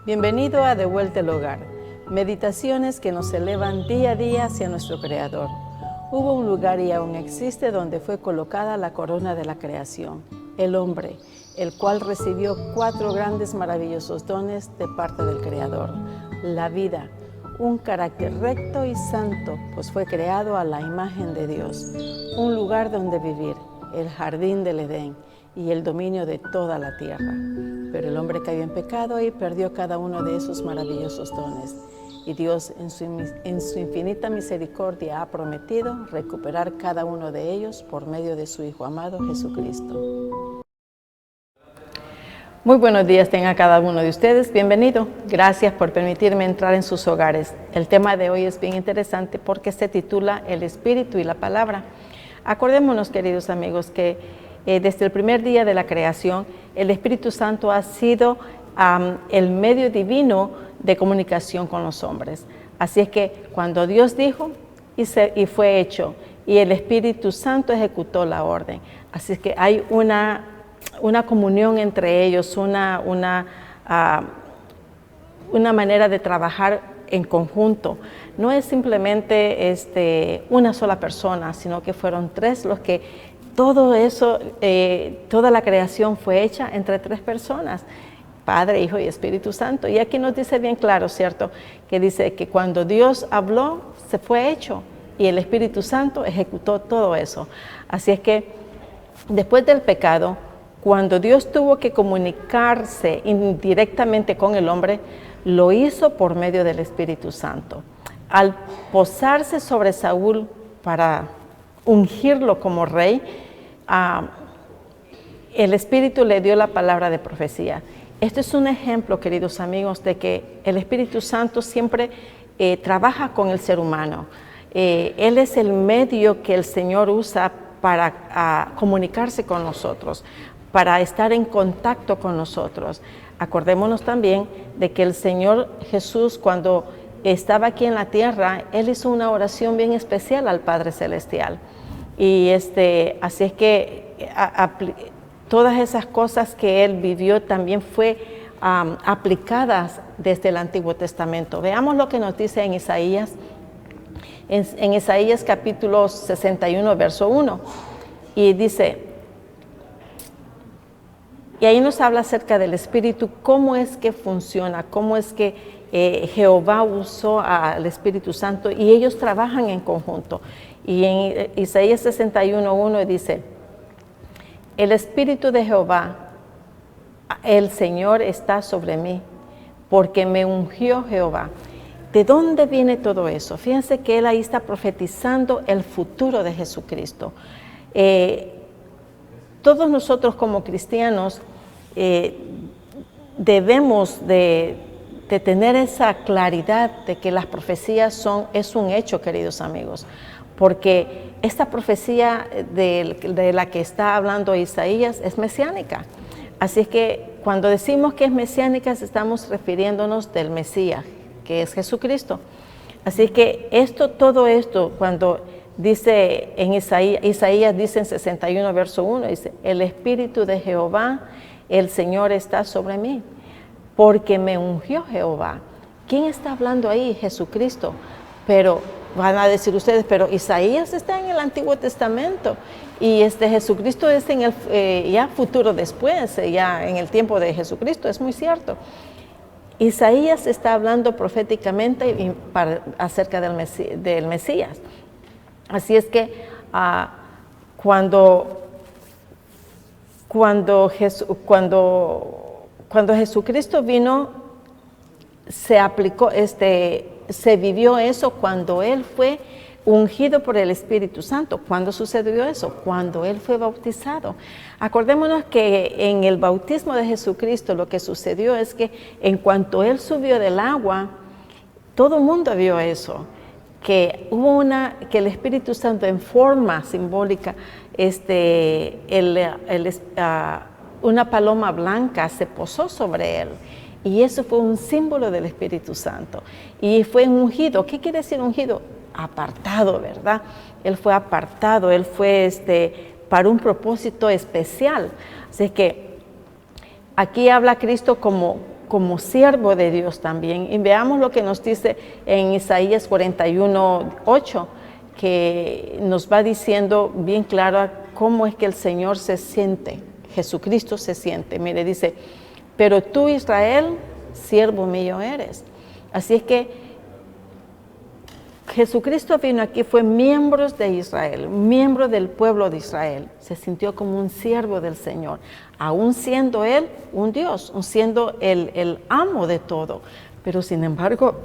Bienvenido a De Vuelta al Hogar, meditaciones que nos elevan día a día hacia nuestro Creador. Hubo un lugar y aún existe donde fue colocada la corona de la creación, el hombre, el cual recibió 4 grandes maravillosos dones de parte del Creador. La vida, un carácter recto y santo, pues fue creado a la imagen de Dios. Un lugar donde vivir, el jardín del Edén y el dominio de toda la tierra. Pero el hombre cayó en pecado y perdió cada uno de esos maravillosos dones. Y Dios, en su infinita misericordia, ha prometido recuperar cada uno de ellos por medio de su Hijo amado Jesucristo. Muy buenos días tenga cada uno de ustedes. Bienvenido. Gracias por permitirme entrar en sus hogares. El tema de hoy es bien interesante porque se titula El Espíritu y la Palabra. Acordémonos, queridos amigos, que desde el primer día de la creación, el Espíritu Santo ha sido el medio divino de comunicación con los hombres. Así es que cuando Dios dijo, y fue hecho, y el Espíritu Santo ejecutó la orden. Así es que hay una comunión entre ellos, una manera de trabajar en conjunto. No es simplemente una sola persona, sino que fueron 3 los que todo eso, toda la creación fue hecha entre 3 personas, Padre, Hijo y Espíritu Santo. Y aquí nos dice bien claro, ¿cierto? Que dice que cuando Dios habló, se fue hecho y el Espíritu Santo ejecutó todo eso. Así es que después del pecado, cuando Dios tuvo que comunicarse indirectamente con el hombre, lo hizo por medio del Espíritu Santo. Al posarse sobre Saúl para ungirlo como rey, el Espíritu le dio la palabra de profecía. Este es un ejemplo, queridos amigos, de que el Espíritu Santo siempre trabaja con el ser humano. Él es el medio que el Señor usa para comunicarse con nosotros, para estar en contacto con nosotros. Acordémonos también de que el Señor Jesús, cuando estaba aquí en la tierra, Él hizo una oración bien especial al Padre Celestial. Y así es que todas esas cosas que Él vivió también fue aplicadas desde el Antiguo Testamento. Veamos lo que nos dice en Isaías, en Isaías capítulo 61, verso 1. Y dice, y ahí nos habla acerca del Espíritu, cómo es que funciona, cómo es que Jehová usó al Espíritu Santo y ellos trabajan en conjunto. Y en Isaías 61:1 dice, el Espíritu de Jehová, el Señor está sobre mí, porque me ungió Jehová. ¿De dónde viene todo eso? Fíjense que Él ahí está profetizando el futuro de Jesucristo. Todos nosotros como cristianos debemos de tener esa claridad de que las profecías es un hecho, queridos amigos, porque esta profecía de la que está hablando Isaías es mesiánica. Así es que cuando decimos que es mesiánica, estamos refiriéndonos del Mesías, que es Jesucristo. Así es que todo esto, cuando dice en Isaías dice en 61, verso 1, dice, el Espíritu de Jehová, el Señor está sobre mí, porque me ungió Jehová. ¿Quién está hablando ahí? Jesucristo. Pero van a decir ustedes, pero Isaías está en el Antiguo Testamento y Jesucristo es en el ya futuro después, ya en el tiempo de Jesucristo, es muy cierto. Isaías está hablando proféticamente acerca del Mesías. Así es que cuando Jesucristo vino, se aplicó, se vivió eso cuando Él fue ungido por el Espíritu Santo. ¿Cuándo sucedió eso? Cuando Él fue bautizado. Acordémonos que en el bautismo de Jesucristo lo que sucedió es que en cuanto Él subió del agua, todo el mundo vio eso, que hubo que el Espíritu Santo en forma simbólica, una paloma blanca se posó sobre Él. Y eso fue un símbolo del Espíritu Santo. Y fue ungido. ¿Qué quiere decir ungido? Apartado, ¿verdad? Él fue apartado, Él fue para un propósito especial. Así que aquí habla Cristo como como siervo de Dios también. Y veamos lo que nos dice en Isaías 41:8, que nos va diciendo bien claro cómo es que el Señor se siente, Jesucristo se siente. Mire, dice, pero tú, Israel, siervo mío eres. Así es que Jesucristo vino aquí, fue miembro de Israel, miembro del pueblo de Israel. Se sintió como un siervo del Señor, aún siendo Él un Dios, siendo el amo de todo. Pero sin embargo,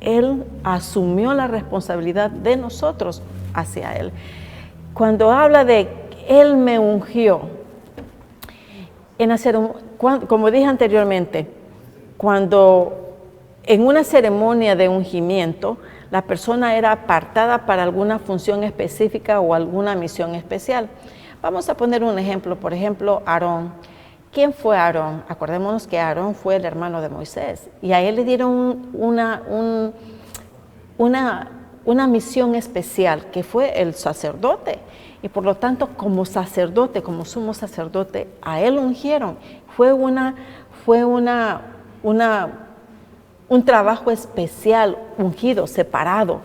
Él asumió la responsabilidad de nosotros hacia Él. Cuando habla de Él me ungió, como dije anteriormente, cuando en una ceremonia de ungimiento, la persona era apartada para alguna función específica o alguna misión especial. Vamos a poner un ejemplo, por ejemplo, Aarón. ¿Quién fue Aarón? Acordémonos que Aarón fue el hermano de Moisés y a él le dieron una misión especial, que fue el sacerdote. Y por lo tanto, como sacerdote, como sumo sacerdote, a él ungieron. Fue un trabajo especial, ungido, separado.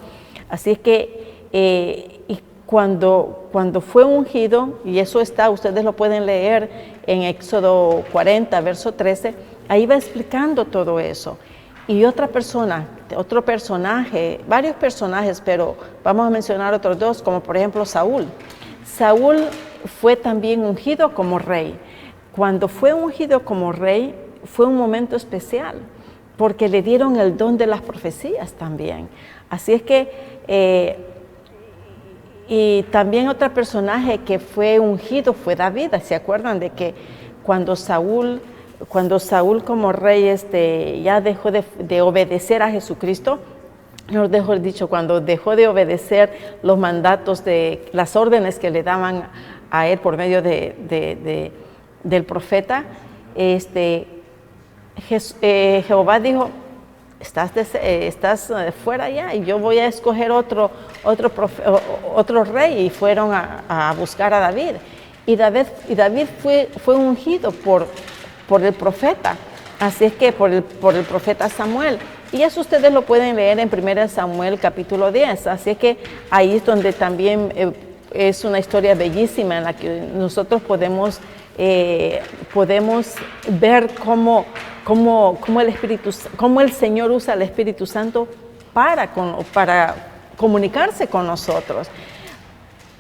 Así es que y cuando fue ungido, y eso está, ustedes lo pueden leer en Éxodo 40, verso 13, ahí va explicando todo eso. Y otra persona, otro personaje, varios personajes, pero vamos a mencionar otros dos, como por ejemplo Saúl. Saúl fue también ungido como rey. Cuando fue ungido como rey, fue un momento especial, porque le dieron el don de las profecías también. Así es que, y también otro personaje que fue ungido fue David. ¿Se acuerdan de que cuando Saúl como rey ya dejó de obedecer a Jesucristo? Nos dejó dicho, cuando dejó de obedecer los mandatos, de las órdenes que le daban a él por medio del profeta, Jehová dijo, estás fuera ya y yo voy a escoger otro rey, y fueron a buscar a David. Y David fue ungido por el profeta, así es que por el profeta Samuel. Y eso ustedes lo pueden leer en 1 Samuel capítulo 10, así es que ahí es donde también es una historia bellísima en la que nosotros podemos ver cómo el Señor usa el Espíritu Santo para comunicarse con nosotros.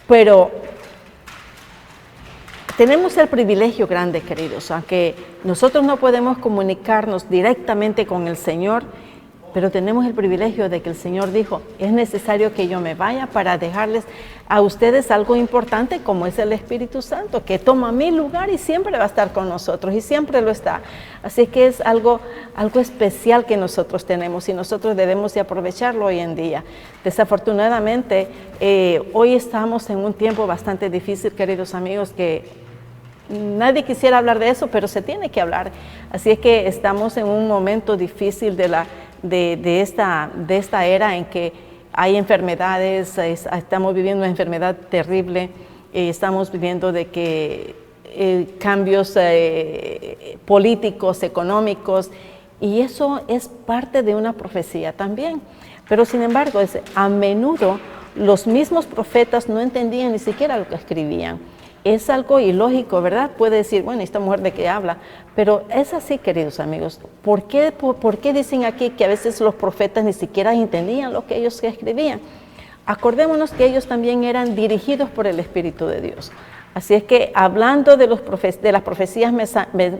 Pero tenemos el privilegio grande, queridos, aunque nosotros no podemos comunicarnos directamente con el Señor, pero tenemos el privilegio de que el Señor dijo, es necesario que yo me vaya para dejarles a ustedes algo importante, como es el Espíritu Santo, que toma mi lugar y siempre va a estar con nosotros, y siempre lo está. Así que es algo especial que nosotros tenemos, y nosotros debemos de aprovecharlo hoy en día. Desafortunadamente, hoy estamos en un tiempo bastante difícil, queridos amigos, que nadie quisiera hablar de eso, pero se tiene que hablar. Así es que estamos en un momento difícil de esta era en que hay enfermedades, estamos viviendo una enfermedad terrible, estamos viviendo de que cambios políticos, económicos, y eso es parte de una profecía también. Pero sin embargo, a menudo los mismos profetas no entendían ni siquiera lo que escribían. Es algo ilógico, ¿verdad? Puede decir, bueno, esta mujer de qué habla, pero es así, queridos amigos. ¿Por qué dicen aquí que a veces los profetas ni siquiera entendían lo que ellos escribían? Acordémonos que ellos también eran dirigidos por el Espíritu de Dios. Así es que, hablando de las profecías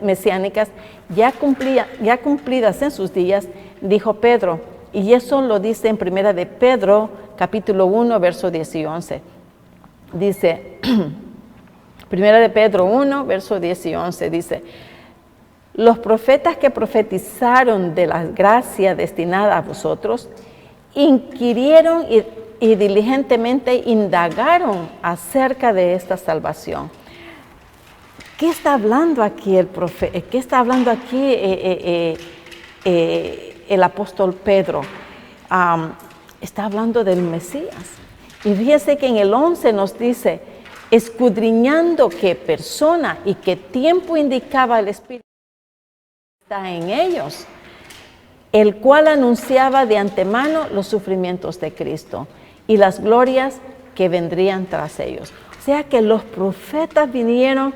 mesiánicas ya cumplidas en sus días, dijo Pedro, y eso lo dice en 1 de Pedro, capítulo 1, verso 10 y 11. Dice, 1 de Pedro 1, verso 10 y 11, dice, los profetas que profetizaron de la gracia destinada a vosotros, inquirieron y diligentemente indagaron acerca de esta salvación. ¿Qué está hablando aquí el profeta? ¿Qué está hablando aquí el apóstol Pedro? Está hablando del Mesías. Y fíjese que en el 11 nos dice, escudriñando qué persona y qué tiempo indicaba el Espíritu está en ellos, el cual anunciaba de antemano los sufrimientos de Cristo y las glorias que vendrían tras ellos. O sea que los profetas vinieron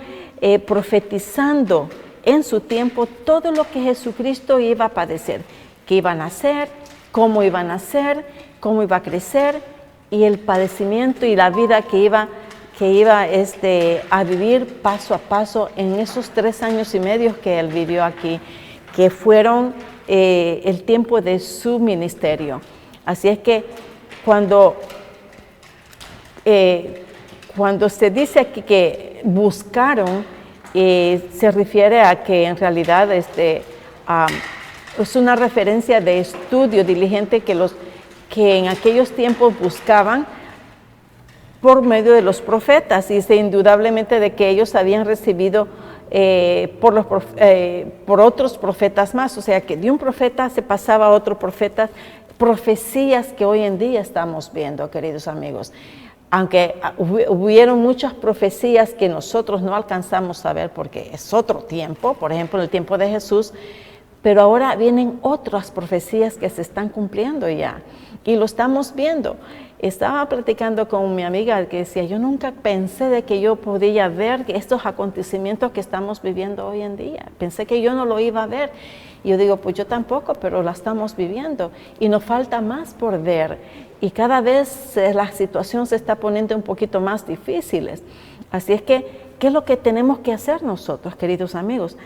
profetizando en su tiempo todo lo que Jesucristo iba a padecer, que iba a nacer, cómo iba a nacer, cómo iba a crecer, y el padecimiento y la vida que iba a vivir paso a paso en esos 3 años y medio que él vivió aquí, que fueron el tiempo de su ministerio. Así es que cuando se dice aquí que buscaron, se refiere a que en realidad es una referencia de estudio diligente que en aquellos tiempos buscaban por medio de los profetas, y indudablemente de que ellos habían recibido por otros profetas más, o sea que de un profeta se pasaba a otro profeta, profecías que hoy en día estamos viendo, queridos amigos. Aunque hubieron muchas profecías que nosotros no alcanzamos a ver porque es otro tiempo, por ejemplo en el tiempo de Jesús, pero ahora vienen otras profecías que se están cumpliendo ya, y lo estamos viendo. Estaba platicando con mi amiga que decía, yo nunca pensé de que yo podía ver estos acontecimientos que estamos viviendo hoy en día. Pensé que yo no lo iba a ver. Y yo digo, pues yo tampoco, pero la estamos viviendo. Y nos falta más por ver. Y cada vez la situación se está poniendo un poquito más difícil. Así es que, ¿qué es lo que tenemos que hacer nosotros, queridos amigos?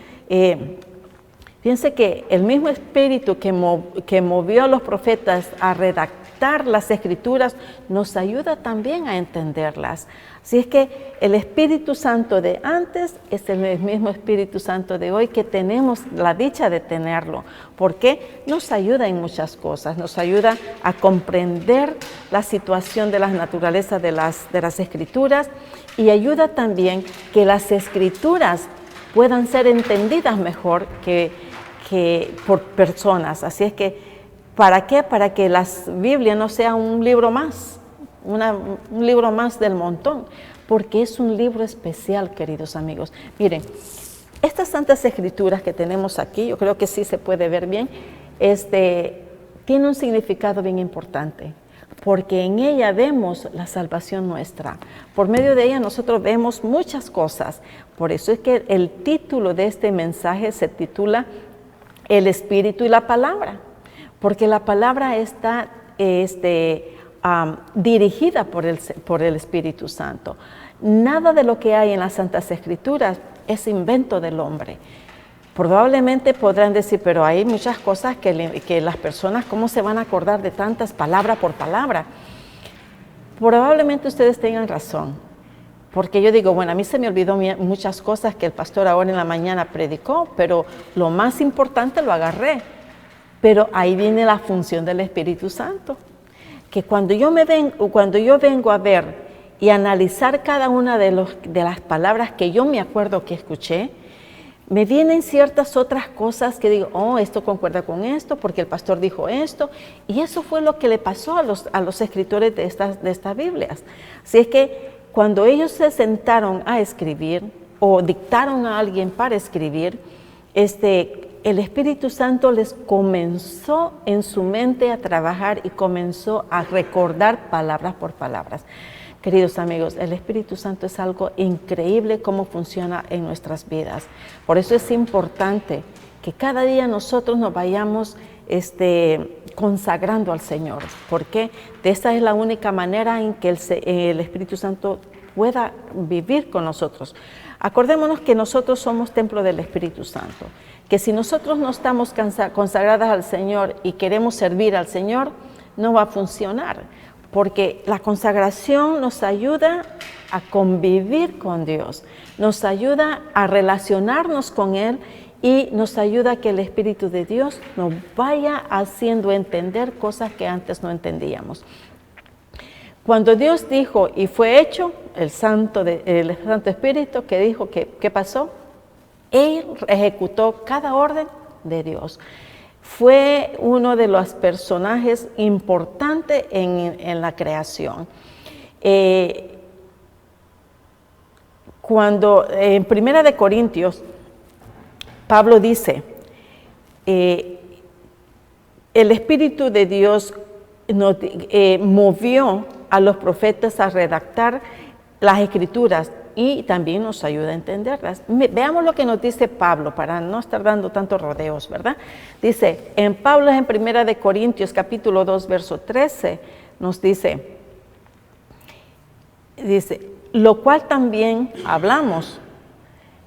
Fíjense que el mismo espíritu que movió a los profetas a redactar las escrituras nos ayuda también a entenderlas. Así es que el Espíritu Santo de antes es el mismo Espíritu Santo de hoy, que tenemos la dicha de tenerlo, porque nos ayuda en muchas cosas, nos ayuda a comprender la situación de la naturaleza de las escrituras, y ayuda también que las escrituras puedan ser entendidas mejor que por personas. Así es que, ¿para qué? Para que la Biblia no sea un libro más, un libro más del montón, porque es un libro especial, queridos amigos. Miren, estas santas escrituras que tenemos aquí, yo creo que sí se puede ver bien, tiene un significado bien importante, porque en ella vemos la salvación nuestra. Por medio de ella nosotros vemos muchas cosas. Por eso es que el título de este mensaje se titula El Espíritu y la Palabra, porque la palabra está dirigida por el Espíritu Santo. Nada de lo que hay en las Santas Escrituras es invento del hombre. Probablemente podrán decir, pero hay muchas cosas que las personas, ¿cómo se van a acordar de tantas palabra por palabra? Probablemente ustedes tengan razón, porque yo digo, bueno, a mí se me olvidó muchas cosas que el pastor ahora en la mañana predicó, pero lo más importante lo agarré. Pero ahí viene la función del Espíritu Santo, que cuando yo vengo a ver y analizar cada una de las palabras que yo me acuerdo que escuché, me vienen ciertas otras cosas que digo, oh, esto concuerda con esto, porque el pastor dijo esto, y eso fue lo que le pasó a los escritores de estas Biblias. Así es que cuando ellos se sentaron a escribir, o dictaron a alguien para escribir, el Espíritu Santo les comenzó en su mente a trabajar y comenzó a recordar palabras por palabras. Queridos amigos, el Espíritu Santo es algo increíble cómo funciona en nuestras vidas. Por eso es importante que cada día nosotros nos vayamos consagrando al Señor, porque esta es la única manera en que el Espíritu Santo pueda vivir con nosotros. Acordémonos que nosotros somos templo del Espíritu Santo, que si nosotros no estamos consagradas al Señor y queremos servir al Señor, no va a funcionar, porque la consagración nos ayuda a convivir con Dios, nos ayuda a relacionarnos con Él y nos ayuda a que el Espíritu de Dios nos vaya haciendo entender cosas que antes no entendíamos. Cuando Dios dijo y fue hecho, el Santo Espíritu que dijo que ¿qué pasó? Él ejecutó cada orden de Dios. Fue uno de los personajes importantes en la creación. Cuando en 1 Corintios, Pablo dice el Espíritu de Dios movió a los profetas a redactar las Escrituras y también nos ayuda a entenderlas. Veamos lo que nos dice Pablo para no estar dando tantos rodeos, ¿verdad? Dice, en Pablo en 1 Corintios capítulo 2, verso 13, nos dice, lo cual también hablamos,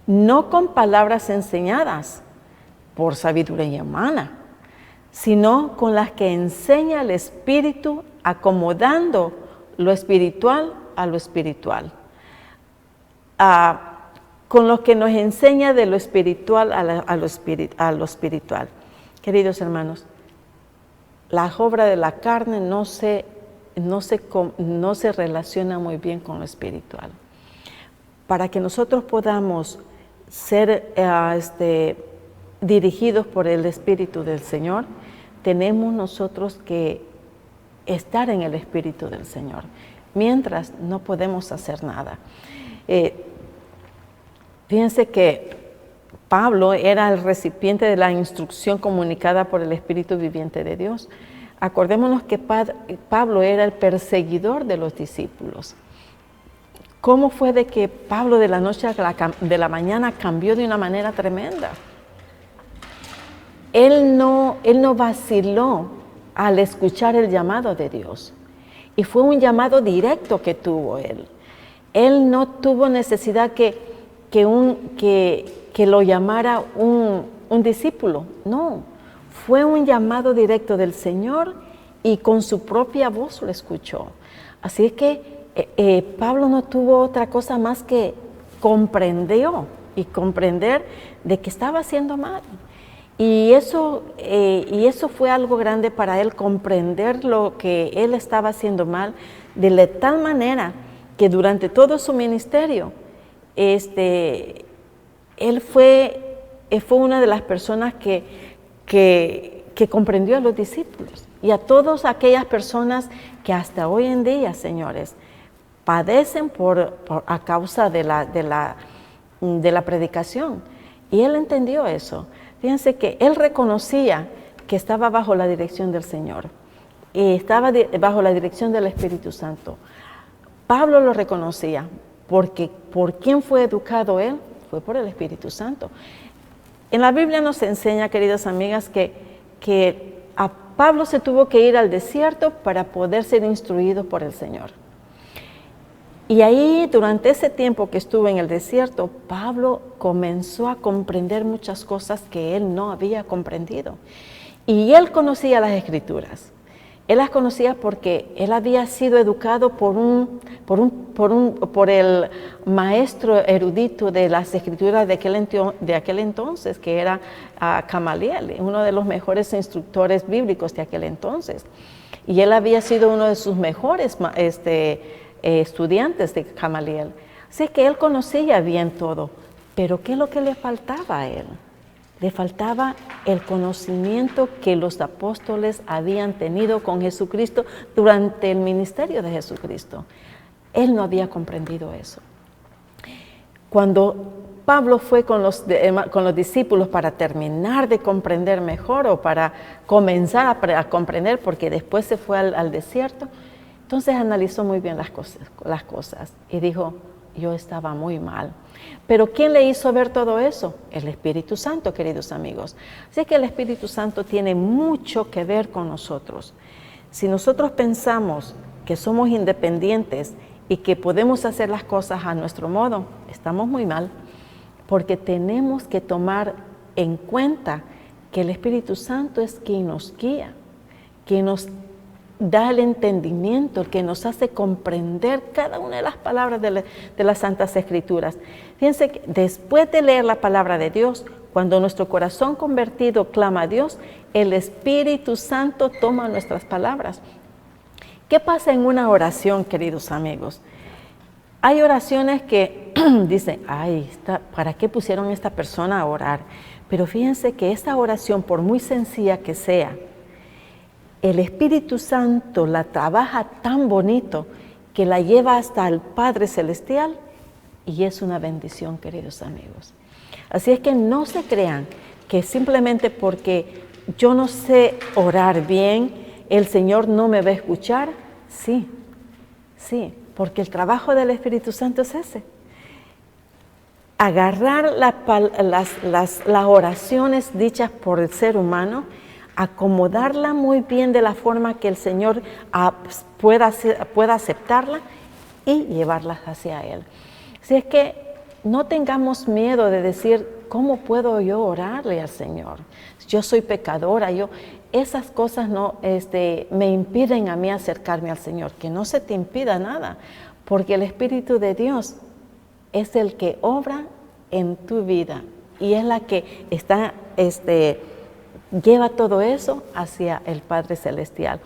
no con palabras enseñadas por sabiduría humana, sino con las que enseña el Espíritu, acomodando lo espiritual a lo espiritual. Con lo que nos enseña de lo espiritual a lo espiritual. Queridos hermanos, la obra de la carne no se relaciona muy bien con lo espiritual. Para que nosotros podamos ser dirigidos por el Espíritu del Señor, tenemos nosotros que estar en el Espíritu del Señor. Mientras, no podemos hacer nada. Fíjense que Pablo era el recipiente de la instrucción comunicada por el Espíritu viviente de Dios. Acordémonos que Pablo era el perseguidor de los discípulos. ¿Cómo fue de que Pablo de la noche a la mañana cambió de una manera tremenda? Él no vaciló al escuchar el llamado de Dios. Y fue un llamado directo que tuvo él. Él no tuvo necesidad que lo llamara un discípulo. No, fue un llamado directo del Señor y con su propia voz lo escuchó. Así es que Pablo no tuvo otra cosa más que comprender de que estaba haciendo mal. Y eso fue algo grande para él, comprender lo que él estaba haciendo mal, de tal manera que durante todo su ministerio, él fue una de las personas que comprendió a los discípulos y a todas aquellas personas que hasta hoy en día, señores, padecen a causa de la predicación. Y él entendió eso. Fíjense que él reconocía que estaba bajo la dirección del Señor, y estaba bajo la dirección del Espíritu Santo. Pablo lo reconocía, porque ¿por quién fue educado él? Fue por el Espíritu Santo. En la Biblia nos enseña, queridas amigas, que a Pablo se tuvo que ir al desierto para poder ser instruido por el Señor. Y ahí, durante ese tiempo que estuvo en el desierto, Pablo comenzó a comprender muchas cosas que él no había comprendido. Y él conocía las Escrituras. Él las conocía porque él había sido educado por el maestro erudito de las Escrituras de aquel entonces, que era Gamaliel, uno de los mejores instructores bíblicos de aquel entonces. Y él había sido uno de sus mejores estudiantes de Gamaliel. Así que él conocía bien todo, pero ¿qué es lo que le faltaba a él? Le faltaba el conocimiento que los apóstoles habían tenido con Jesucristo durante el ministerio de Jesucristo. Él no había comprendido eso. Cuando Pablo fue con los discípulos para terminar de comprender mejor o para comenzar a comprender, porque después se fue al desierto, entonces analizó muy bien las cosas y dijo, yo estaba muy mal. Pero ¿quién le hizo ver todo eso? El Espíritu Santo, queridos amigos. Así que el Espíritu Santo tiene mucho que ver con nosotros. Si nosotros pensamos que somos independientes y que podemos hacer las cosas a nuestro modo, estamos muy mal, porque tenemos que tomar en cuenta que el Espíritu Santo es quien nos guía, quien nos da el entendimiento, el que nos hace comprender cada una de las palabras de las Santas Escrituras. Fíjense que después de leer la palabra de Dios, cuando nuestro corazón convertido clama a Dios, el Espíritu Santo toma nuestras palabras. ¿Qué pasa en una oración, queridos amigos? Hay oraciones que dicen, ¿para qué pusieron a esta persona a orar? Pero fíjense que esta oración, por muy sencilla que sea, el Espíritu Santo la trabaja tan bonito que la lleva hasta el Padre Celestial y es una bendición, queridos amigos. Así es que no se crean que simplemente porque yo no sé orar bien, el Señor no me va a escuchar. Sí, porque el trabajo del Espíritu Santo es ese. Agarrar las oraciones dichas por el ser humano, acomodarla muy bien de la forma que el Señor pueda aceptarla y llevarlas hacia Él. Así es que no tengamos miedo de decir, ¿cómo puedo yo orarle al Señor? Yo soy pecadora, esas cosas no me impiden a mí acercarme al Señor. Que no se te impida nada, porque el Espíritu de Dios es el que obra en tu vida y es la que lleva todo eso hacia el Padre Celestial.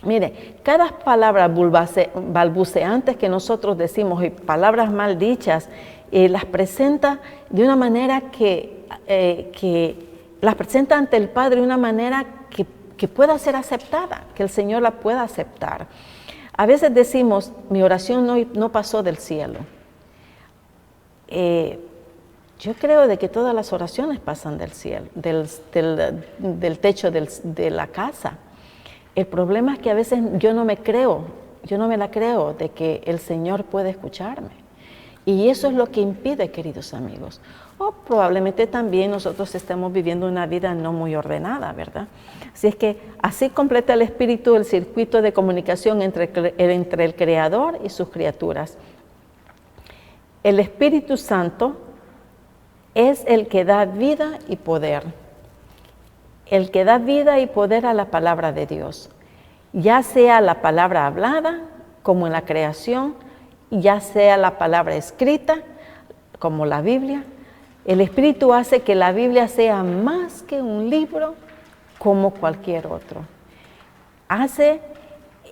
Mire, cada palabra balbuceantes que nosotros decimos y palabras mal dichas, las presenta de una manera que las presenta ante el Padre de una manera que pueda ser aceptada, que el Señor la pueda aceptar. A veces decimos, mi oración no pasó del cielo. Yo creo de que todas las oraciones pasan del cielo, del techo de la casa. El problema es que a veces yo no me la creo de que el Señor puede escucharme. Y eso es lo que impide, queridos amigos. O probablemente también nosotros estemos viviendo una vida no muy ordenada, ¿verdad? Así es que así completa el Espíritu el circuito de comunicación entre el Creador y sus criaturas. El Espíritu Santo es el que da vida y poder. El que da vida y poder a la palabra de Dios. Ya sea la palabra hablada, como en la creación, ya sea la palabra escrita, como la Biblia. El Espíritu hace que la Biblia sea más que un libro como cualquier otro.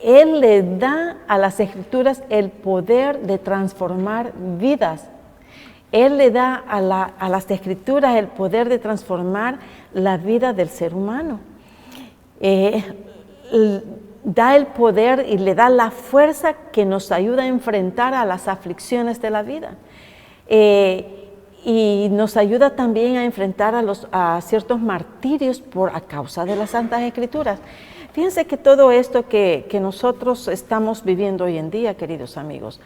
Él le da a las Escrituras el poder de transformar vidas. Él le da a las Escrituras el poder de transformar la vida del ser humano. Da el poder y le da la fuerza que nos ayuda a enfrentar a las aflicciones de la vida. Y nos ayuda también a enfrentar a ciertos martirios a causa de las Santas Escrituras. Fíjense que todo esto que nosotros estamos viviendo hoy en día, queridos amigos,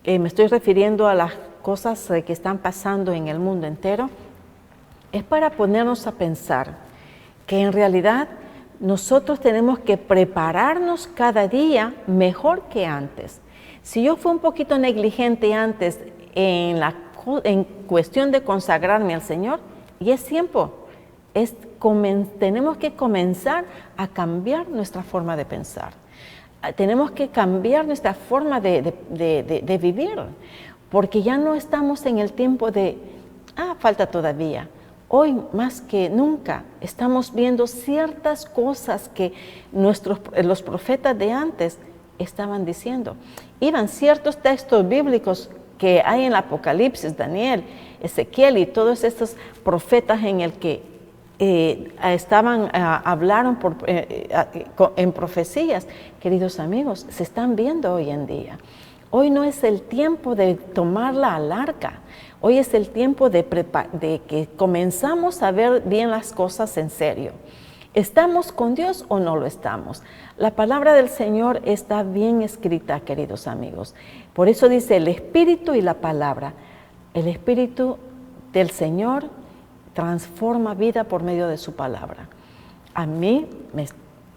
me estoy refiriendo a las cosas que están pasando en el mundo entero, es para ponernos a pensar que en realidad nosotros tenemos que prepararnos cada día mejor que antes. Si yo fui un poquito negligente antes en cuestión de consagrarme al Señor, y es tiempo, tenemos que comenzar a cambiar nuestra forma de pensar. Tenemos que cambiar nuestra forma de vivir, porque ya no estamos en el tiempo falta todavía. Hoy más que nunca estamos viendo ciertas cosas que los profetas de antes estaban diciendo. Iban ciertos textos bíblicos que hay en el Apocalipsis, Daniel, Ezequiel y todos estos profetas en el que hablaron en profecías. Queridos amigos, se están viendo hoy en día. Hoy no es el tiempo de tomarla a larga. Hoy es el tiempo de que comenzamos a ver bien las cosas en serio. ¿Estamos con Dios o no lo estamos? La palabra del Señor está bien escrita, queridos amigos. Por eso dice el Espíritu y la palabra. El Espíritu del Señor transforma vida por medio de su palabra. A mí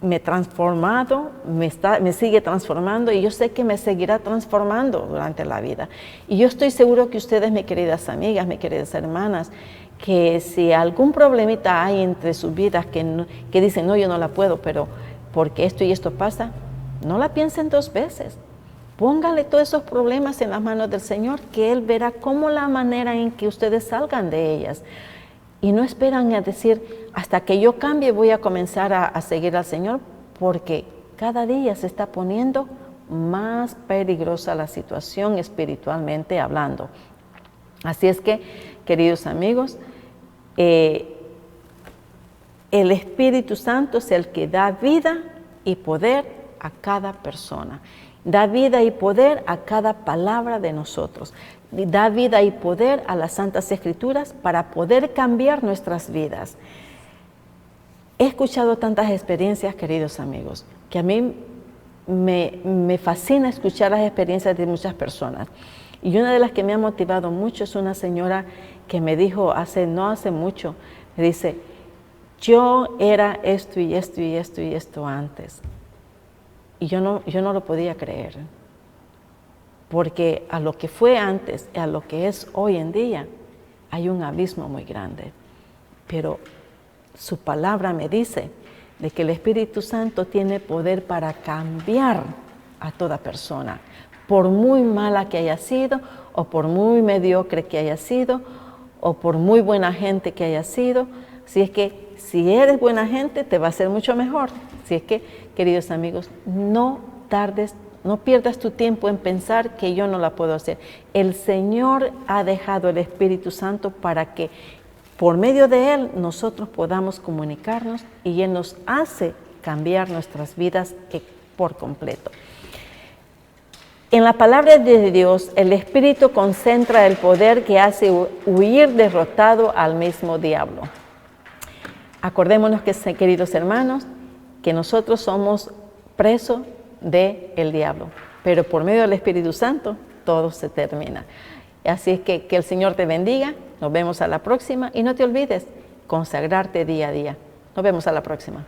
me ha transformado, me sigue transformando y yo sé que me seguirá transformando durante la vida. Y yo estoy seguro que ustedes, mis queridas amigas, mis queridas hermanas, que si algún problemita hay entre sus vidas que dicen, no, yo no la puedo, pero porque esto y esto pasa, no la piensen dos veces. Pónganle todos esos problemas en las manos del Señor, que Él verá cómo la manera en que ustedes salgan de ellas. Y no esperan a decir, hasta que yo cambie voy a comenzar a seguir al Señor, porque cada día se está poniendo más peligrosa la situación espiritualmente hablando. Así es que, queridos amigos, el Espíritu Santo es el que da vida y poder a cada persona. Da vida y poder a cada palabra de nosotros. da vida y poder a las Santas Escrituras para poder cambiar nuestras vidas. He escuchado tantas experiencias, queridos amigos, que a mí me fascina escuchar las experiencias de muchas personas. Y una de las que me ha motivado mucho es una señora que me dijo no hace mucho, me dice, yo era esto y esto y esto y esto antes. Y yo no lo podía creer. Porque a lo que fue antes y a lo que es hoy en día, hay un abismo muy grande. Pero su palabra me dice de que el Espíritu Santo tiene poder para cambiar a toda persona, por muy mala que haya sido, o por muy mediocre que haya sido, o por muy buena gente que haya sido. Así es que si eres buena gente, te va a ser mucho mejor. Así es que, queridos amigos, no pierdas tu tiempo en pensar que yo no la puedo hacer. El Señor ha dejado el Espíritu Santo para que por medio de Él nosotros podamos comunicarnos y Él nos hace cambiar nuestras vidas por completo. En la palabra de Dios, el Espíritu concentra el poder que hace huir derrotado al mismo diablo. Acordémonos que, queridos hermanos, que nosotros somos presos del diablo, pero por medio del Espíritu Santo todo se termina. Así es que el Señor te bendiga, nos vemos a la próxima y no te olvides consagrarte día a día. Nos vemos a la próxima.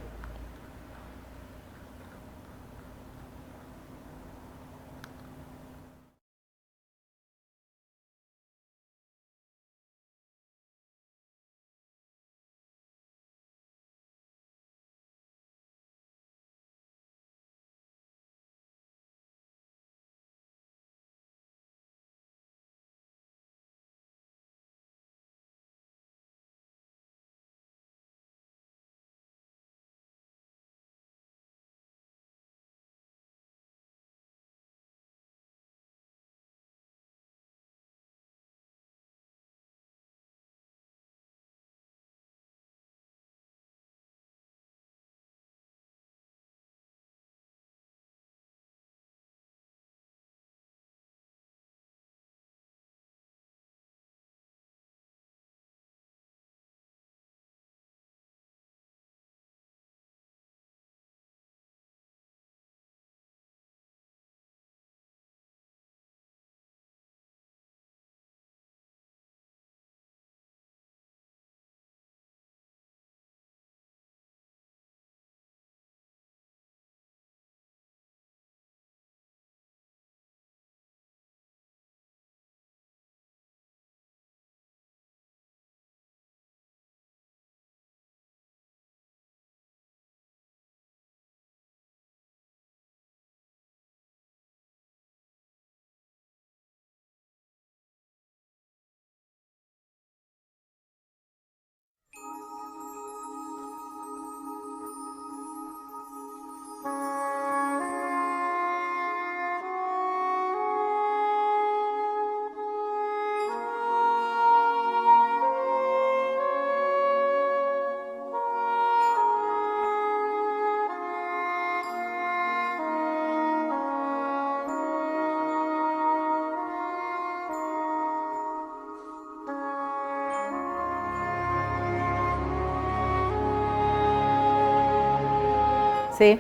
Sí.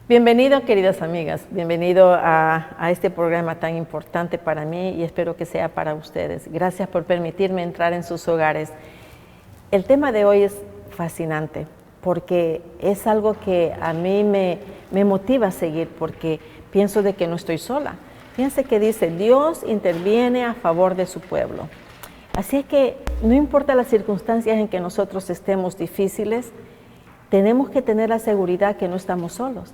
Bienvenido, queridas amigas, bienvenido a este programa tan importante para mí y espero que sea para ustedes. Gracias por permitirme entrar en sus hogares. El tema de hoy es fascinante porque es algo que a mí me motiva a seguir porque pienso de que no estoy sola. Fíjense que dice, Dios interviene a favor de su pueblo. Así es que no importa las circunstancias en que nosotros estemos difíciles, tenemos que tener la seguridad que no estamos solos,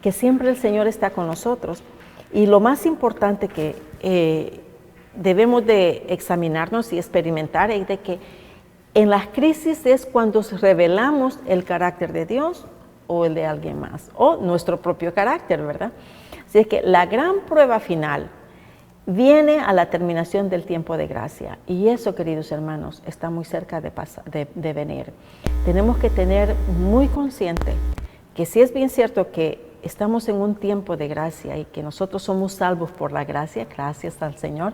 que siempre el Señor está con nosotros. Y lo más importante que debemos de examinarnos y experimentar es de que en las crisis es cuando revelamos el carácter de Dios o el de alguien más, o nuestro propio carácter, ¿verdad? Así es que la gran prueba final viene a la terminación del tiempo de gracia. Y eso, queridos hermanos, está muy cerca de venir. Tenemos que tener muy consciente que sí es bien cierto que estamos en un tiempo de gracia y que nosotros somos salvos por la gracia, gracias al Señor,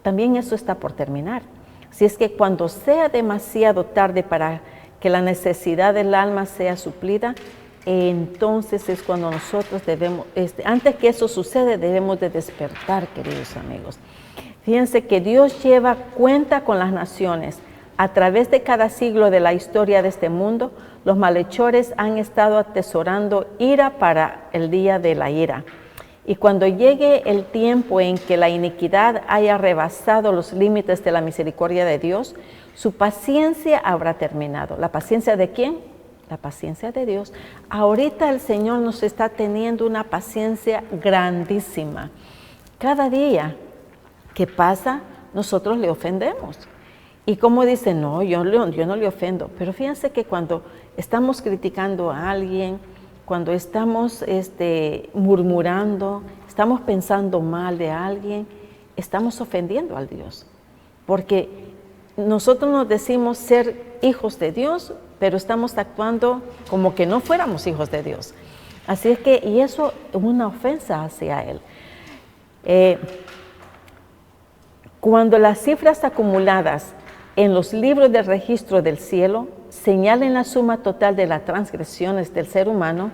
también eso está por terminar. Si es que cuando sea demasiado tarde para que la necesidad del alma sea suplida, entonces es cuando nosotros debemos, antes que eso suceda, debemos de despertar, queridos amigos. Fíjense que Dios lleva cuenta con las naciones. A través de cada siglo de la historia de este mundo, los malhechores han estado atesorando ira para el día de la ira. Y cuando llegue el tiempo en que la iniquidad haya rebasado los límites de la misericordia de Dios, su paciencia habrá terminado. ¿La paciencia de quién? La paciencia de Dios. Ahorita el Señor nos está teniendo una paciencia grandísima. Cada día que pasa, nosotros le ofendemos. Y como dice, no, yo no le ofendo. Pero fíjense que cuando estamos criticando a alguien, cuando estamos murmurando, estamos pensando mal de alguien, estamos ofendiendo al Dios. Porque nosotros nos decimos ser hijos de Dios, pero estamos actuando como que no fuéramos hijos de Dios. Así es que, y eso es una ofensa hacia Él. Cuando las cifras acumuladas en los libros de registro del cielo señalen la suma total de las transgresiones del ser humano,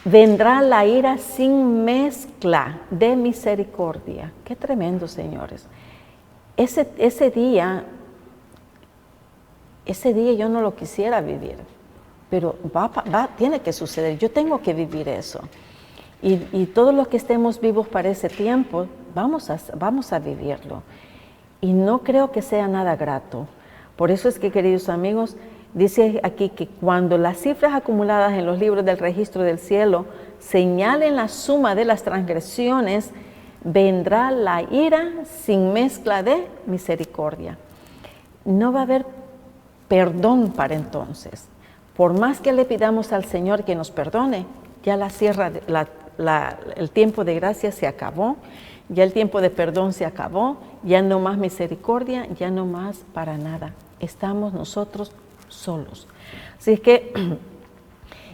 vendrá la ira sin mezcla de misericordia. Qué tremendo, señores. Ese día yo no lo quisiera vivir, pero tiene que suceder. Yo tengo que vivir eso. Y todos los que estemos vivos para ese tiempo, vamos a vivirlo. Y no creo que sea nada grato. Por eso es que, queridos amigos, dice aquí que cuando las cifras acumuladas en los libros del registro del cielo señalen la suma de las transgresiones, vendrá la ira sin mezcla de misericordia. No va a haber perdón para entonces. Por más que le pidamos al Señor que nos perdone, ya el tiempo de gracia se acabó, ya el tiempo de perdón se acabó, ya no más misericordia, ya no más para nada. Estamos nosotros solos. Así que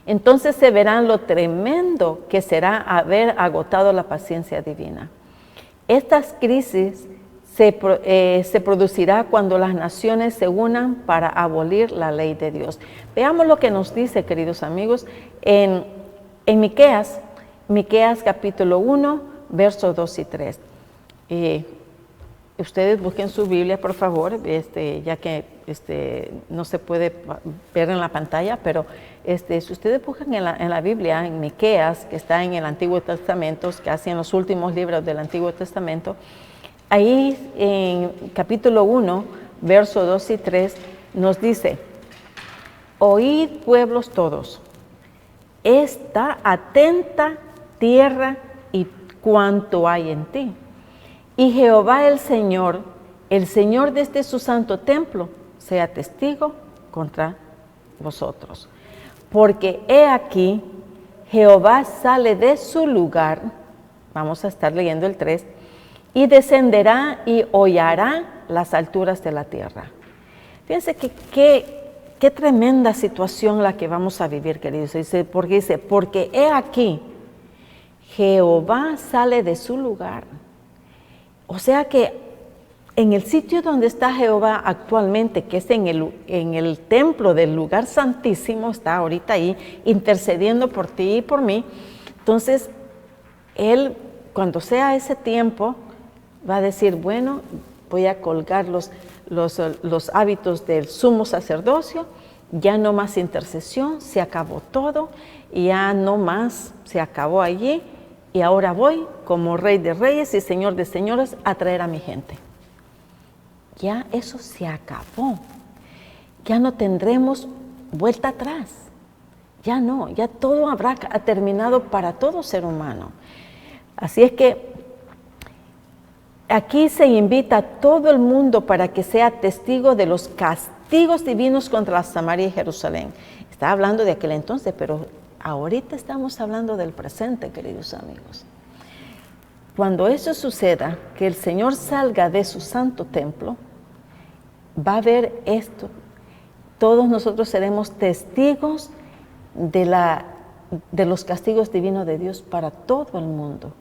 entonces se verán lo tremendo que será haber agotado la paciencia divina. Estas crisis se producirá cuando las naciones se unan para abolir la ley de Dios. Veamos lo que nos dice, queridos amigos, en Miqueas capítulo 1, versos 2 y 3. Ustedes busquen su Biblia, por favor, ya que no se puede ver en la pantalla, pero si ustedes buscan en la Biblia, en Miqueas, que está en el Antiguo Testamento, casi en los últimos libros del Antiguo Testamento, ahí en capítulo 1, versos 2 y 3, nos dice: oíd, pueblos todos, está atenta tierra y cuanto hay en ti. Y Jehová el Señor desde su santo templo, sea testigo contra vosotros. Porque he aquí, Jehová sale de su lugar, vamos a estar leyendo el 3, y descenderá y hollará las alturas de la tierra. Fíjense qué tremenda situación la que vamos a vivir, queridos. Porque he aquí, Jehová sale de su lugar. O sea que en el sitio donde está Jehová actualmente, que es en el templo del lugar santísimo, está ahorita ahí intercediendo por ti y por mí. Entonces, Él, cuando sea ese tiempo, va a decir, bueno, voy a colgar los hábitos del sumo sacerdocio, ya no más intercesión, se acabó todo, ya no más, se acabó allí. Y ahora voy, como Rey de Reyes y Señor de Señores, a traer a mi gente. Ya eso se acabó. Ya no tendremos vuelta atrás. Ya no, ya todo habrá terminado para todo ser humano. Así es que aquí se invita a todo el mundo para que sea testigo de los castigos divinos contra la Samaria y Jerusalén. Está hablando de aquel entonces, pero ahorita estamos hablando del presente, queridos amigos. Cuando eso suceda, que el Señor salga de su santo templo, va a haber esto. Todos nosotros seremos testigos de de los castigos divinos de Dios para todo el mundo,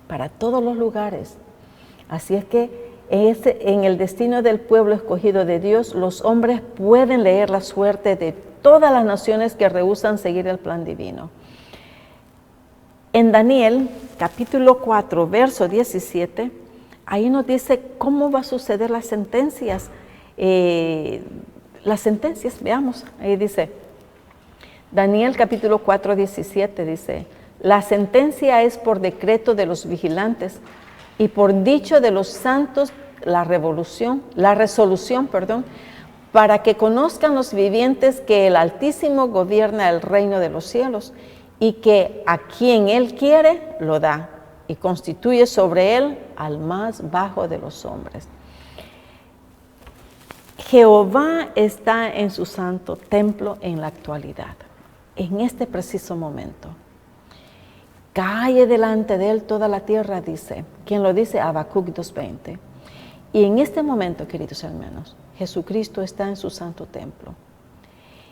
para todos los lugares. Así es que en el destino del pueblo escogido de Dios, los hombres pueden leer la suerte de todas las naciones que rehúsan seguir el plan divino. En Daniel, capítulo 4, verso 17, ahí nos dice cómo va a suceder las sentencias. Veamos, ahí dice, Daniel capítulo 4, 17 dice, la sentencia es por decreto de los vigilantes y por dicho de los santos la resolución, para que conozcan los vivientes que el Altísimo gobierna el reino de los cielos y que a quien Él quiere lo da y constituye sobre Él al más bajo de los hombres. Jehová está en su santo templo en la actualidad, en este preciso momento. Cae delante de Él toda la tierra, dice. ¿Quién lo dice? Habacuc 2:20. Y en este momento, queridos hermanos, Jesucristo está en su santo templo.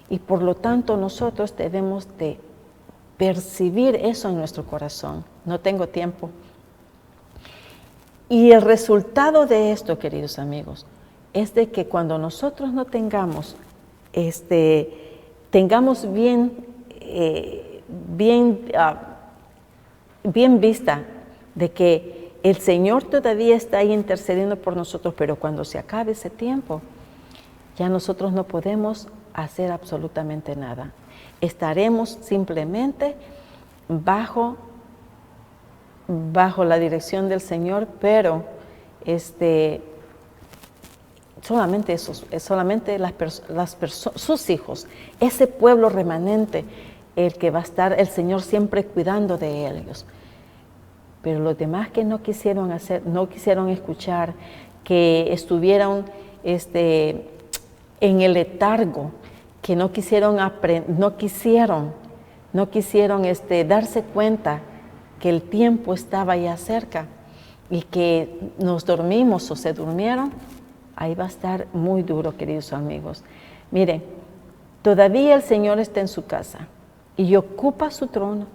Y por lo tanto nosotros debemos de percibir eso en nuestro corazón. No tengo tiempo. Y el resultado de esto, queridos amigos, es de que cuando nosotros no tengamos bien vista de que el Señor todavía está ahí intercediendo por nosotros, pero cuando se acabe ese tiempo, ya nosotros no podemos hacer absolutamente nada. Estaremos simplemente bajo la dirección del Señor, pero solamente sus hijos, ese pueblo remanente, el que va a estar el Señor siempre cuidando de ellos. Pero los demás que no quisieron escuchar, que estuvieron en el letargo, que no quisieron darse cuenta que el tiempo estaba ya cerca y que nos dormimos o se durmieron, ahí va a estar muy duro, queridos amigos. Miren, todavía el Señor está en su casa y ocupa su trono.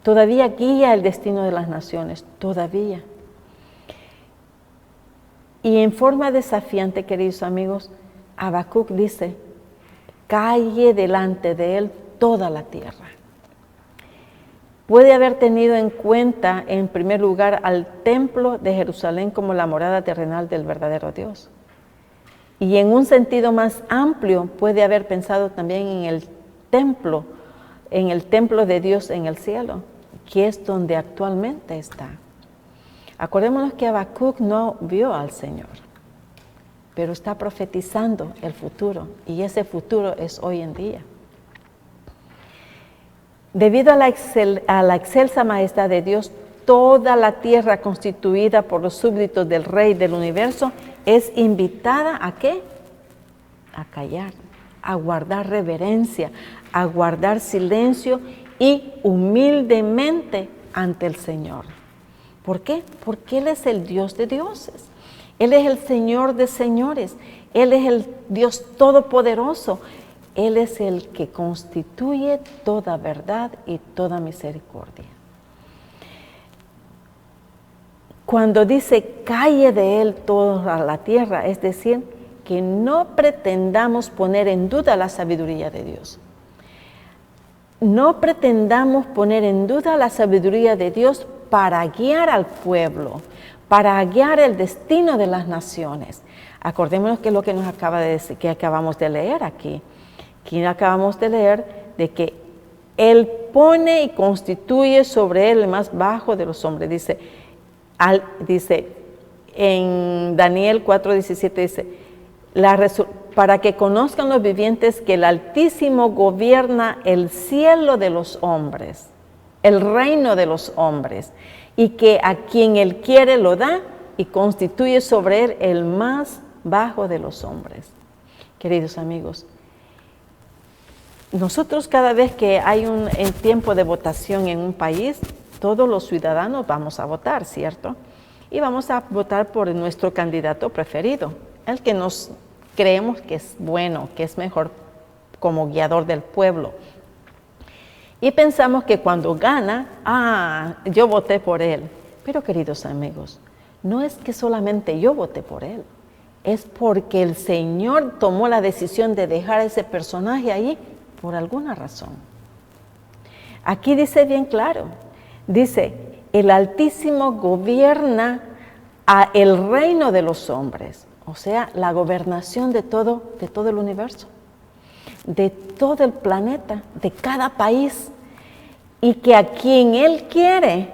Todavía guía el destino de las naciones, todavía. Y en forma desafiante, queridos amigos, Habacuc dice, calle delante de Él toda la tierra. Puede haber tenido en cuenta, en primer lugar, al templo de Jerusalén como la morada terrenal del verdadero Dios. Y en un sentido más amplio, puede haber pensado también en el templo de Dios en el cielo, que es donde actualmente está. Acordémonos que Habacuc no vio al Señor, pero está profetizando el futuro, y ese futuro es hoy en día. Debido a la excelsa majestad de Dios, toda la tierra constituida por los súbditos del Rey del universo es invitada ¿a qué? A callar, a guardar reverencia, a guardar silencio y humildemente ante el Señor. ¿Por qué? Porque Él es el Dios de dioses. Él es el Señor de señores. Él es el Dios todopoderoso. Él es el que constituye toda verdad y toda misericordia. Cuando dice calle de Él toda la tierra, es decir, que no pretendamos poner en duda la sabiduría de Dios. No pretendamos poner en duda la sabiduría de Dios para guiar al pueblo, para guiar el destino de las naciones. Acordémonos que es lo que nos acaba de decir, que acabamos de leer aquí. Aquí acabamos de leer de que Él pone y constituye sobre Él el más bajo de los hombres. Dice en Daniel 4:17, dice, para que conozcan los vivientes que el Altísimo gobierna el cielo de los hombres, el reino de los hombres, y que a quien Él quiere lo da y constituye sobre Él el más bajo de los hombres. Queridos amigos, nosotros cada vez que hay un tiempo de votación en un país, todos los ciudadanos vamos a votar, ¿cierto? Y vamos a votar por nuestro candidato preferido, el que nos creemos que es bueno, que es mejor como guiador del pueblo. Y pensamos que cuando gana, yo voté por él. Pero queridos amigos, no es que solamente yo voté por él, es porque el Señor tomó la decisión de dejar a ese personaje ahí por alguna razón. Aquí dice bien claro, dice, el Altísimo gobierna el reino de los hombres, o sea, la gobernación de todo el universo, de todo el planeta, de cada país, y que a quien Él quiere,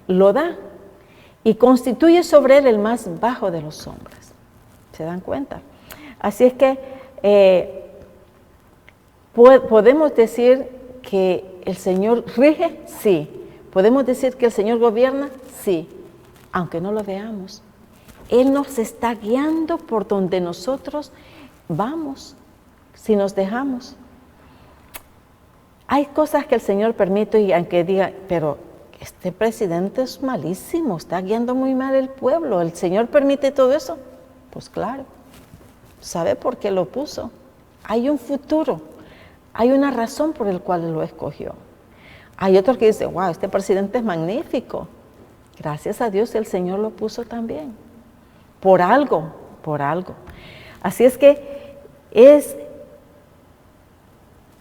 lo da, y constituye sobre Él el más bajo de los hombres. ¿Se dan cuenta? Así es que podemos decir que el Señor rige, sí. Podemos decir que el Señor gobierna, sí, aunque no lo veamos. Él nos está guiando por donde nosotros vamos, si nos dejamos. Hay cosas que el Señor permite y aunque diga, pero este presidente es malísimo, está guiando muy mal el pueblo, ¿el Señor permite todo eso? Pues claro, ¿sabe por qué lo puso? Hay un futuro, hay una razón por la cual Él lo escogió. Hay otros que dicen, wow, este presidente es magnífico. Gracias a Dios el Señor lo puso también. Por algo, por algo. Así es que es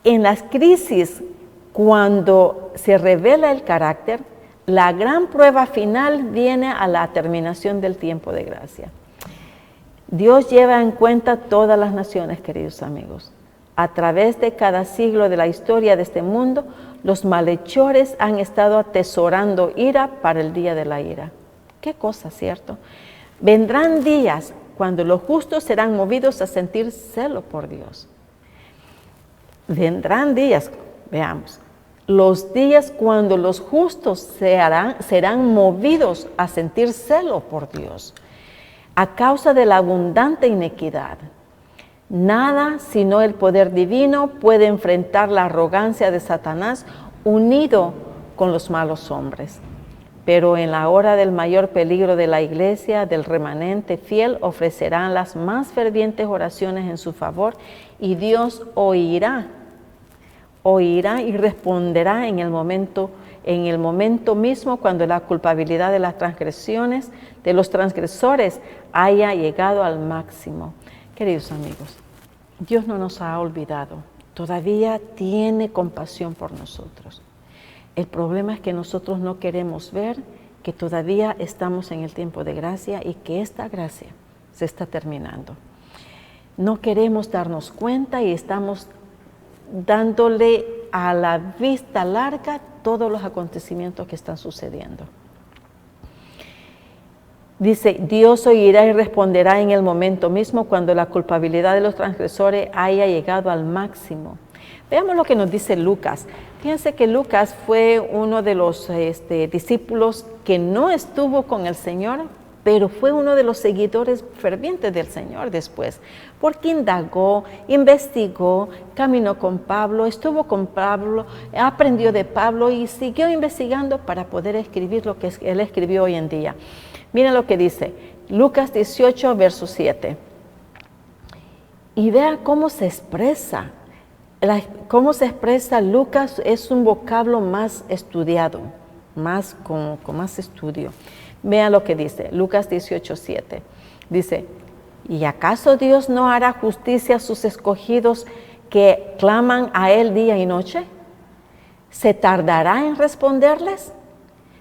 en las crisis cuando se revela el carácter, la gran prueba final viene a la terminación del tiempo de gracia. Dios lleva en cuenta todas las naciones, queridos amigos. A través de cada siglo de la historia de este mundo, los malhechores han estado atesorando ira para el día de la ira. Qué cosa, ¿cierto? Vendrán días cuando los justos serán movidos a sentir celo por Dios. Vendrán días, veamos, los días cuando los justos serán movidos a sentir celo por Dios, a causa de la abundante iniquidad. Nada sino el poder divino puede enfrentar la arrogancia de Satanás unido con los malos hombres. Pero en la hora del mayor peligro de la iglesia, del remanente fiel, ofrecerán las más fervientes oraciones en su favor y Dios oirá y responderá en el momento mismo cuando la culpabilidad de las transgresiones, de los transgresores, haya llegado al máximo. Queridos amigos, Dios no nos ha olvidado, todavía tiene compasión por nosotros. El problema es que nosotros no queremos ver que todavía estamos en el tiempo de gracia y que esta gracia se está terminando. No queremos darnos cuenta y estamos dándole a la vista larga todos los acontecimientos que están sucediendo. Dice, Dios oirá y responderá en el momento mismo cuando la culpabilidad de los transgresores haya llegado al máximo. Veamos lo que nos dice Lucas. Fíjense que Lucas fue uno de los discípulos que no estuvo con el Señor, pero fue uno de los seguidores fervientes del Señor después, porque indagó, investigó, caminó con Pablo, estuvo con Pablo, aprendió de Pablo y siguió investigando para poder escribir lo que él escribió hoy en día. Miren lo que dice, Lucas 18, verso 7. Y vea cómo se expresa. Cómo se expresa Lucas es un vocablo más estudiado, con más estudio. Vean lo que dice, Lucas 18, 7. Dice, ¿y acaso Dios no hará justicia a sus escogidos que claman a Él día y noche? ¿Se tardará en responderles?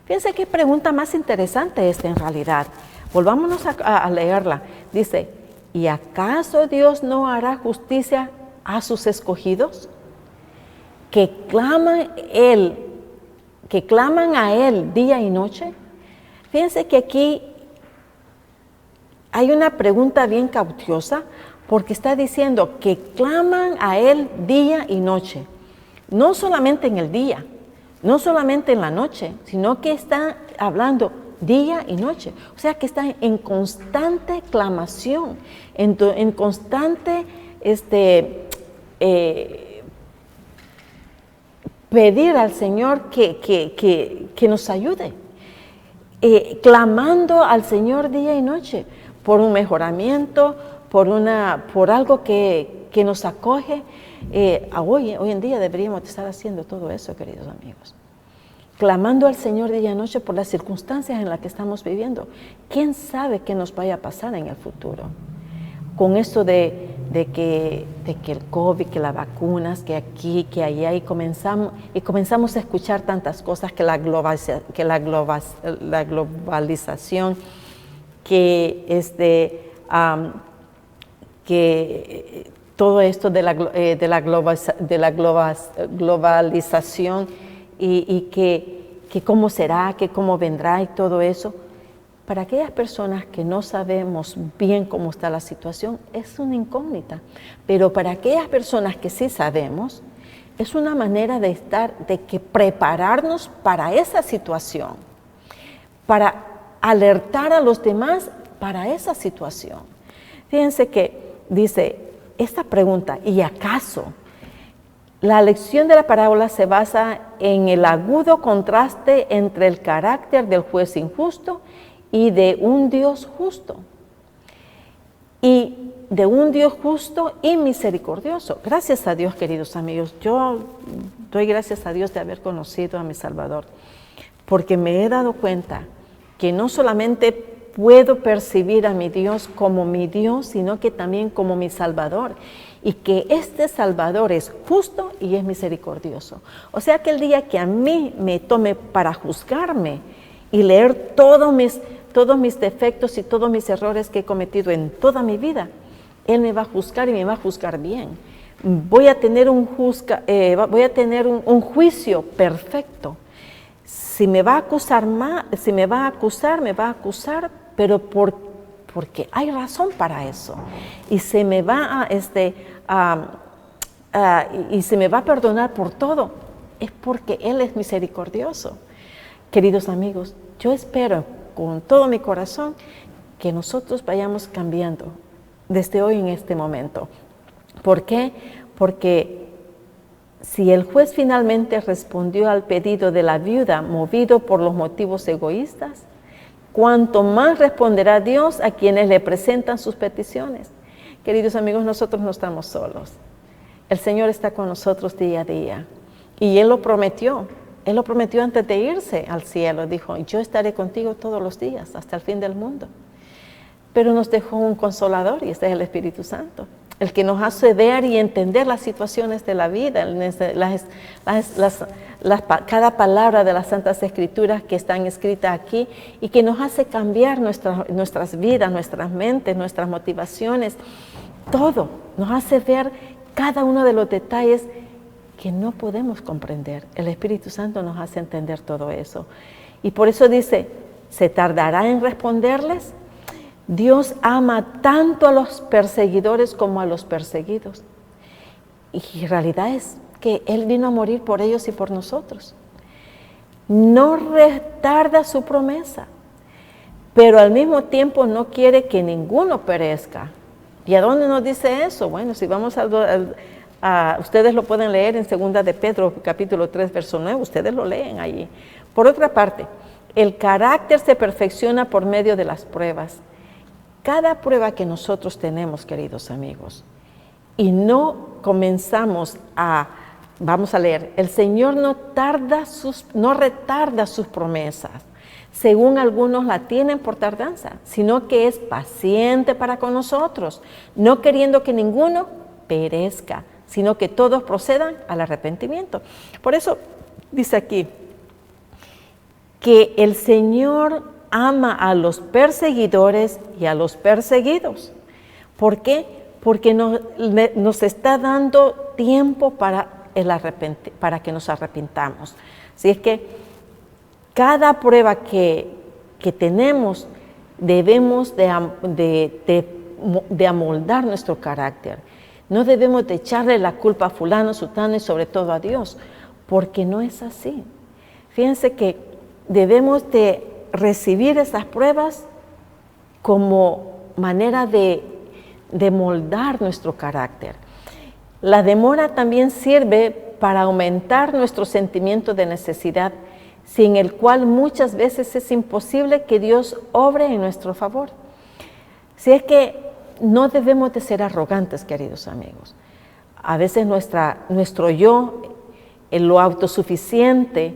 Fíjense qué pregunta más interesante esta en realidad. Volvámonos a leerla. Dice, ¿y acaso Dios no hará justicia a sus escogidos que claman a Él día y noche? Fíjense que aquí hay una pregunta bien cautelosa porque está diciendo que claman a Él día y noche. No solamente en el día, no solamente en la noche, sino que está hablando día y noche. O sea que está en constante clamación, en constante pedir al Señor que nos ayude. Clamando al Señor día y noche por un mejoramiento, por algo que que nos acoge. Hoy en día deberíamos estar haciendo todo eso, queridos amigos. Clamando al Señor día y noche por las circunstancias en las que estamos viviendo. ¿Quién sabe qué nos vaya a pasar en el futuro? Con esto de que el COVID, que las vacunas, que aquí, que allá, y comenzamos a escuchar tantas cosas, que la globalización, que todo esto de la globalización y que cómo será, que cómo vendrá y todo eso. Para aquellas personas que no sabemos bien cómo está la situación, es una incógnita. Pero para aquellas personas que sí sabemos, es una manera de prepararnos para esa situación, para alertar a los demás para esa situación. Fíjense que dice esta pregunta, ¿y acaso? La lección de la parábola se basa en el agudo contraste entre el carácter del juez injusto y de un Dios justo. Y de un Dios justo y misericordioso. Gracias a Dios, queridos amigos. Yo doy gracias a Dios de haber conocido a mi Salvador, porque me he dado cuenta que no solamente puedo percibir a mi Dios como mi Dios, sino que también como mi Salvador. Y que este Salvador es justo y es misericordioso. O sea que el día que a mí me tome para juzgarme y leer todos mis defectos y todos mis errores que he cometido en toda mi vida, Él me va a juzgar y me va a juzgar bien. Voy a tener un juicio perfecto. Si me va a acusar, me va a acusar, pero porque hay razón para eso. Y se me va y se me va a perdonar por todo. Es porque Él es misericordioso. Queridos amigos, yo espero con todo mi corazón que nosotros vayamos cambiando desde hoy en este momento. ¿Por qué? Porque si el juez finalmente respondió al pedido de la viuda movido por los motivos egoístas, cuanto más responderá Dios a quienes le presentan sus peticiones. Queridos amigos, nosotros no estamos solos. El Señor está con nosotros día a día. Y Él lo prometió. Él lo prometió antes de irse al cielo. Dijo, yo estaré contigo todos los días hasta el fin del mundo. Pero nos dejó un consolador y este es el Espíritu Santo. El que nos hace ver y entender las situaciones de la vida, cada palabra de las Santas Escrituras que están escritas aquí y que nos hace cambiar nuestras vidas, nuestras mentes, nuestras motivaciones, todo. Nos hace ver cada uno de los detalles que no podemos comprender. El Espíritu Santo nos hace entender todo eso. Y por eso dice, ¿se tardará en responderles? Dios ama tanto a los perseguidores como a los perseguidos. Y la realidad es que Él vino a morir por ellos y por nosotros. No retarda su promesa, pero al mismo tiempo no quiere que ninguno perezca. ¿Y a dónde nos dice eso? Bueno, si vamos ustedes lo pueden leer en 2 de Pedro, capítulo 3, verso 9, ustedes lo leen allí. Por otra parte, el carácter se perfecciona por medio de las pruebas. Cada prueba que nosotros tenemos, queridos amigos, y no comenzamos vamos a leer, el Señor no retarda sus promesas, según algunos la tienen por tardanza, sino que es paciente para con nosotros, no queriendo que ninguno perezca, sino que todos procedan al arrepentimiento. Por eso dice aquí que el Señor ama a los perseguidores y a los perseguidos. ¿Por qué? Porque nos está dando tiempo para que nos arrepintamos. Así es que cada prueba que tenemos debemos de amoldar nuestro carácter. No debemos de echarle la culpa a fulano, sutano y sobre todo a Dios, porque no es así. Fíjense que debemos de recibir esas pruebas como manera de moldar nuestro carácter. La demora también sirve para aumentar nuestro sentimiento de necesidad, sin el cual muchas veces es imposible que Dios obre en nuestro favor. Si es que no debemos de ser arrogantes, queridos amigos. A veces nuestro yo, en lo autosuficiente,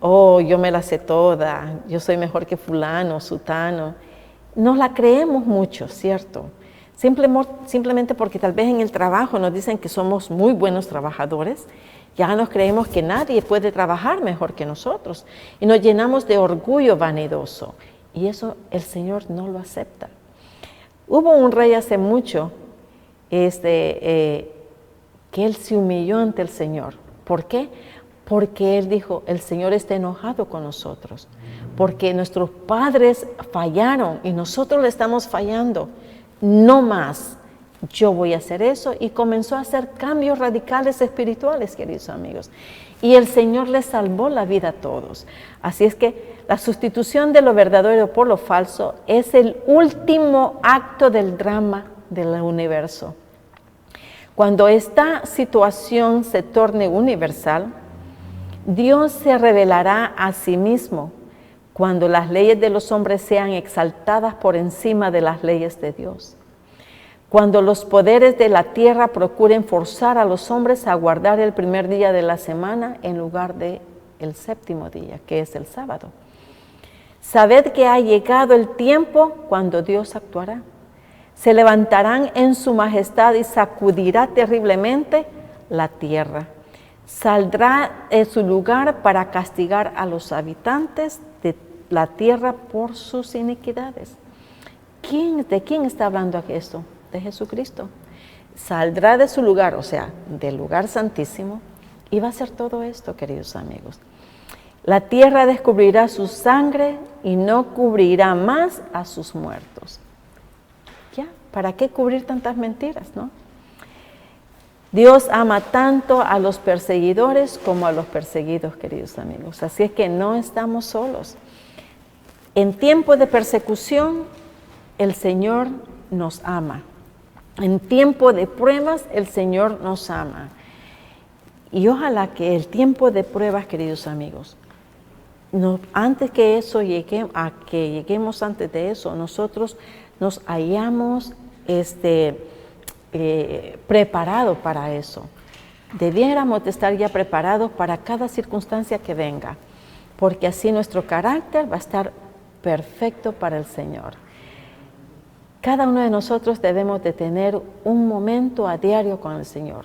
oh, yo me la sé toda, yo soy mejor que fulano, sutano, nos la creemos mucho, ¿cierto? Simplemente porque tal vez en el trabajo nos dicen que somos muy buenos trabajadores, ya nos creemos que nadie puede trabajar mejor que nosotros y nos llenamos de orgullo vanidoso y eso el Señor no lo acepta. Hubo un rey hace mucho que él se humilló ante el Señor. ¿Por qué? Porque él dijo, el Señor está enojado con nosotros, porque nuestros padres fallaron y nosotros le estamos fallando. No más, yo voy a hacer eso, y comenzó a hacer cambios radicales espirituales, queridos amigos. Y el Señor les salvó la vida a todos. Así es que la sustitución de lo verdadero por lo falso es el último acto del drama del universo. Cuando esta situación se torne universal, Dios se revelará a sí mismo cuando las leyes de los hombres sean exaltadas por encima de las leyes de Dios. Cuando los poderes de la tierra procuren forzar a los hombres a guardar el primer día de la semana en lugar de el séptimo día, que es el sábado. Sabed que ha llegado el tiempo cuando Dios actuará. Se levantarán en su majestad y sacudirá terriblemente la tierra. Saldrá de su lugar para castigar a los habitantes de la tierra por sus iniquidades. ¿De quién está hablando esto? De Jesucristo. Saldrá de su lugar, o sea, del lugar santísimo, y va a hacer todo esto, queridos amigos. La tierra descubrirá su sangre y no cubrirá más a sus muertos. ¿Ya? ¿Para qué cubrir tantas mentiras, no? Dios ama tanto a los perseguidores como a los perseguidos, queridos amigos. Así es que no estamos solos. En tiempo de persecución, el Señor nos ama. En tiempo de pruebas, el Señor nos ama. Y ojalá que el tiempo de pruebas, queridos amigos, antes que eso lleguemos antes de eso, nosotros nos hayamos preparados para eso. Debiéramos de estar ya preparados para cada circunstancia que venga, porque así nuestro carácter va a estar perfecto para el Señor. Cada uno de nosotros debemos de tener un momento a diario con el Señor.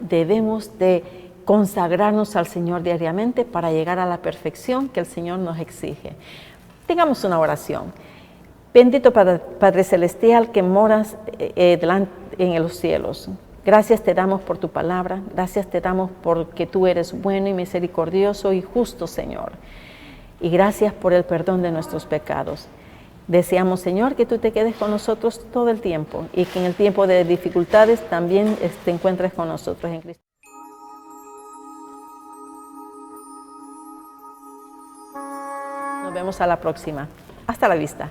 Debemos de consagrarnos al Señor diariamente para llegar a la perfección que el Señor nos exige. Tengamos una oración. Bendito Padre Celestial que moras en los cielos. Gracias te damos por tu palabra. Gracias te damos porque tú eres bueno y misericordioso y justo, Señor. Y gracias por el perdón de nuestros pecados. Deseamos, Señor, que tú te quedes con nosotros todo el tiempo y que en el tiempo de dificultades también te encuentres con nosotros en Cristo. Nos vemos a la próxima. Hasta la vista.